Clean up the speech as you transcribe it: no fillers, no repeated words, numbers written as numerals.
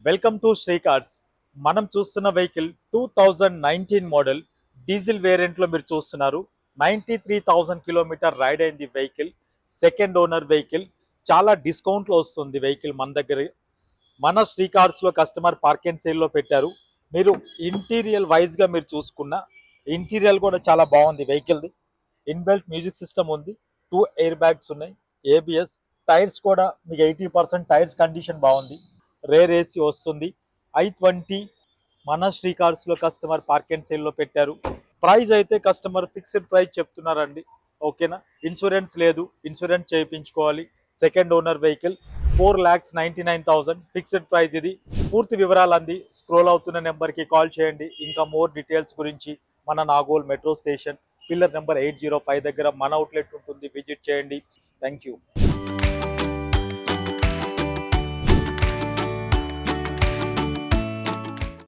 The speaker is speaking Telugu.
Welcome to Shri cars. మనం చూస్తున్న వెహికల్ 2019 మోడల్ డీజిల్ వేరియంట్లో మీరు చూస్తున్నారు. 93,000 కిలోమీటర్ రైడ్ అయింది వెహికల్. Second owner vehicle. చాలా డిస్కౌంట్లో వస్తుంది వెహికల్ మన దగ్గర. మన శ్రీ కార్స్లో కస్టమర్ పార్క్ అండ్ సేల్లో పెట్టారు. మీరు ఇంటీరియర్ వైజ్గా మీరు చూసుకున్న ఇంటీరియర్ కూడా చాలా బాగుంది వెహికల్ది. ఇన్బెల్ట్ మ్యూజిక్ సిస్టమ్ ఉంది, 2 ఎయిర్ బ్యాగ్స్ ఉన్నాయి, ఏబిఎస్ టైర్స్ కూడా మీకు 80% టైర్స్ కండిషన్ బాగుంది. రేర్ ఏసీ వస్తుంది. i20 మన శ్రీ కార్స్లో కస్టమర్ పార్క్ అండ్ సేల్లో పెట్టారు. ప్రైస్ అయితే కస్టమర్ ఫిక్స్డ్ ప్రైస్ చెప్తున్నారండి. ఓకేనా, ఇన్సూరెన్స్ లేదు, ఇన్సూరెన్స్ చేయించుకోవాలి. Second owner vehicle, 4,99,000 fixed price. ఇది పూర్తి వివరాలు అంది స్క్రోల్ అవుతున్న నెంబర్కి కాల్ చేయండి. ఇంకా మోర్ డీటెయిల్స్ గురించి మన Nagole metro station pillar number 805 దగ్గర మన అవుట్లెట్ ఉంటుంది, విజిట్ చేయండి. Thank you.